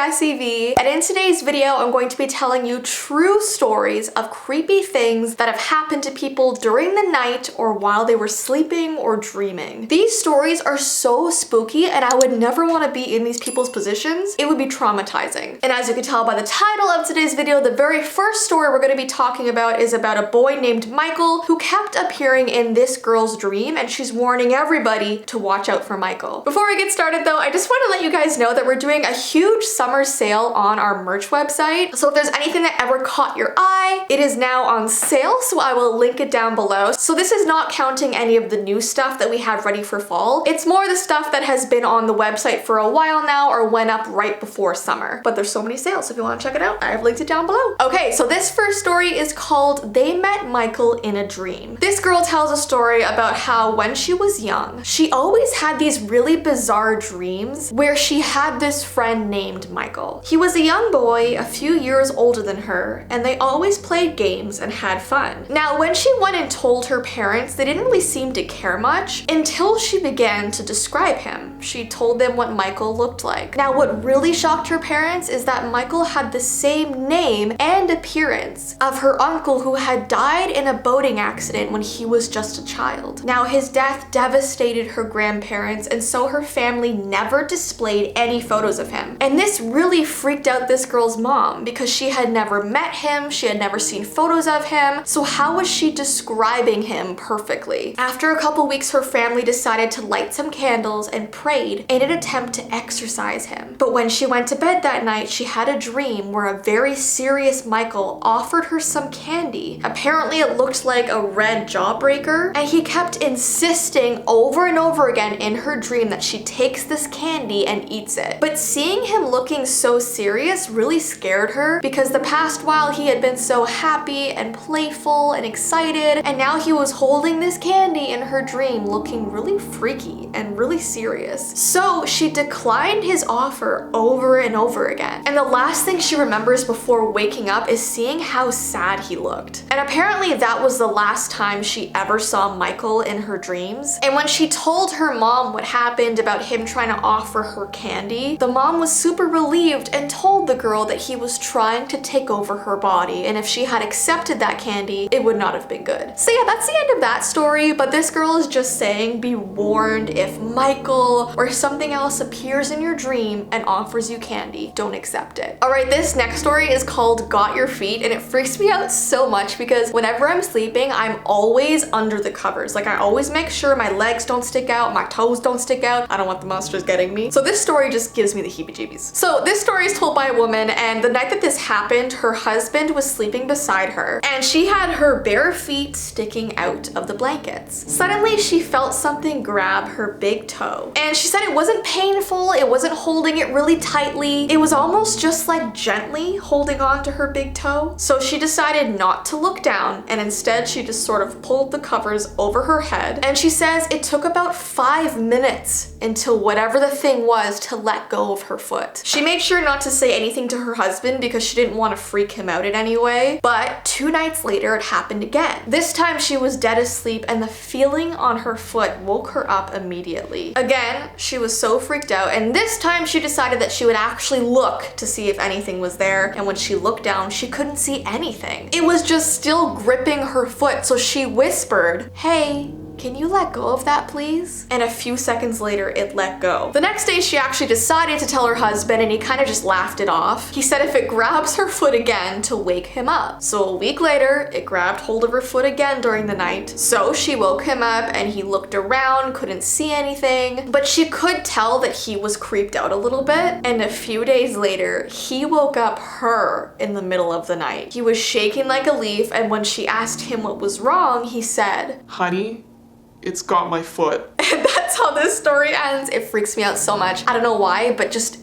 Jessii Vee, and in today's video I'm going to be telling you true stories of creepy things that have happened to people during the night or while they were sleeping or dreaming. These stories are so spooky and I would never want to be in these people's positions. It would be traumatizing. And as you can tell by the title of today's video, the very first story we're going to be talking about is about a boy named Michael who kept appearing in this girl's dream, and she's warning everybody to watch out for Michael. Before we get started though, I just want to let you guys know that we're doing a huge summer sale on our merch website. So if there's anything that ever caught your eye, it is now on sale, so I will link it down below. So this is not counting any of the new stuff that we have ready for fall. It's more the stuff that has been on the website for a while now or went up right before summer. But there's so many sales, so if you want to check it out, I have linked it down below. Okay, so this first story is called They Met Michael in a Dream. This girl tells a story about how when she was young, she always had these really bizarre dreams where she had this friend named Michael. He was a young boy, a few years older than her, and they always played games and had fun. Now, when she went and told her parents, they didn't really seem to care much until she began to describe him. She told them what Michael looked like. Now, what really shocked her parents is that Michael had the same name and appearance of her uncle who had died in a boating accident when he was just a child. Now, his death devastated her grandparents, and so her family never displayed any photos of him. And this really freaked out this girl's mom because she had never met him, she had never seen photos of him, so how was she describing him perfectly? After a couple weeks, her family decided to light some candles and prayed in an attempt to exorcise him. But when she went to bed that night, she had a dream where a very serious Michael offered her some candy. Apparently it looked like a red jawbreaker, and he kept insisting over and over again in her dream that she takes this candy and eats it. But seeing him looking so serious really scared her because the past while he had been so happy and playful and excited, and now he was holding this candy in her dream looking really freaky and really serious. So she declined his offer over and over again. And the last thing she remembers before waking up is seeing how sad he looked. And apparently that was the last time she ever saw Michael in her dreams. And when she told her mom what happened about him trying to offer her candy, the mom was super relieved and told the girl that he was trying to take over her body, and if she had accepted that candy, it would not have been good. So yeah, that's the end of that story, but this girl is just saying be warned if Michael or something else appears in your dream and offers you candy, don't accept it. Alright, this next story is called Got Your Feet, and it freaks me out so much because whenever I'm sleeping, I'm always under the covers. Like, I always make sure my legs don't stick out, my toes don't stick out. I don't want the monsters getting me. So this story just gives me the heebie-jeebies. So this story is told by a woman, and the night that this happened, her husband was sleeping beside her, and she had her bare feet sticking out of the blankets. Suddenly, she felt something grab her big toe, and she said it wasn't painful, it wasn't holding it really tightly, it was almost just like gently holding on to her big toe. So she decided not to look down, and instead she just sort of pulled the covers over her head, and she says it took about 5 minutes until whatever the thing was to let go of her foot. She made sure not to say anything to her husband because she didn't want to freak him out in any way, but 2 nights later it happened again. This time she was dead asleep and the feeling on her foot woke her up immediately. Again, she was so freaked out, and this time she decided that she would actually look to see if anything was there, and when she looked down, she couldn't see anything. It was just still gripping her foot, so she whispered, "Hey, can you let go of that, please?" And a few seconds later, it let go. The next day, she actually decided to tell her husband, and he kind of just laughed it off. He said if it grabs her foot again, to wake him up. So a week later, it grabbed hold of her foot again during the night. So she woke him up, and he looked around, couldn't see anything, but she could tell that he was creeped out a little bit. And a few days later, he woke up her in the middle of the night. He was shaking like a leaf, and when she asked him what was wrong, he said, "Honey, it's got my foot." And that's how this story ends. It freaks me out so much. I don't know why, but just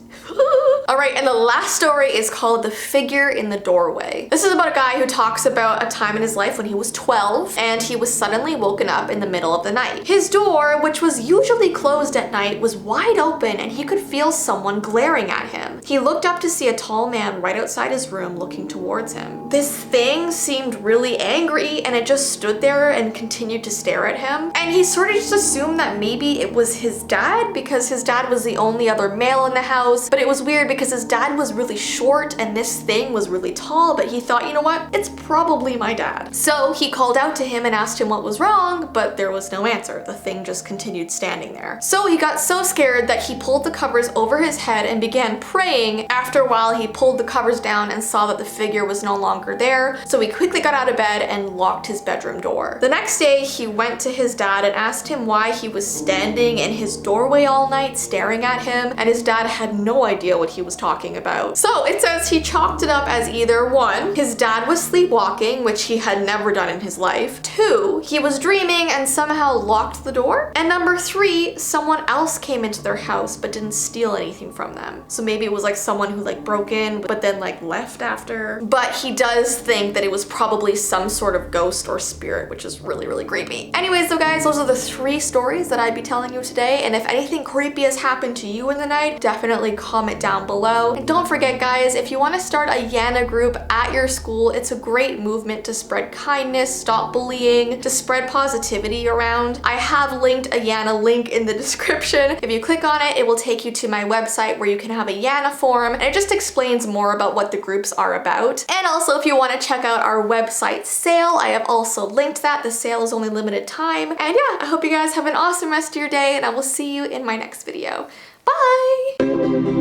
Alright, and the last story is called The Figure in the Doorway. This is about a guy who talks about a time in his life when he was 12 and he was suddenly woken up in the middle of the night. His door, which was usually closed at night, was wide open and he could feel someone glaring at him. He looked up to see a tall man right outside his room looking towards him. this thing seemed really angry and it just stood there and continued to stare at him. And he sort of just assumed that maybe it was his dad because his dad was the only other male in the house. But it was weird because his dad was really short and this thing was really tall, but he thought, you know what? It's probably my dad. So he called out to him and asked him what was wrong, but there was no answer. The thing just continued standing there. So he got so scared that he pulled the covers over his head and began praying. After a while, he pulled the covers down and saw that the figure was no longer there. So he quickly got out of bed and locked his bedroom door. The next day, he went to his dad and asked him why he was standing in his doorway all night staring at him, and his dad had no idea what he was talking about. So it says he chalked it up as either 1, his dad was sleepwalking, which he had never done in his life, 2, he was dreaming and somehow locked the door, and number 3, someone else came into their house but didn't steal anything from them. So maybe it was like someone who like broke in but then like left after. But he does think that it was probably some sort of ghost or spirit, which is really, really creepy. Anyways though guys, those are the 3 stories that I'd be telling you today, and if anything creepy has happened to you in the night, definitely comment down below. And don't forget guys, if you want to start a Yana group at your school, it's a great movement to spread kindness, stop bullying, to spread positivity around. I have linked a Yana link in the description. If you click on it, it will take you to my website where you can have a Yana forum, and it just explains more about what the groups are about. And also if you want to check out our website sale, I have also linked that. The sale is only limited time. And yeah, I hope you guys have an awesome rest of your day, and I will see you in my next video. Bye!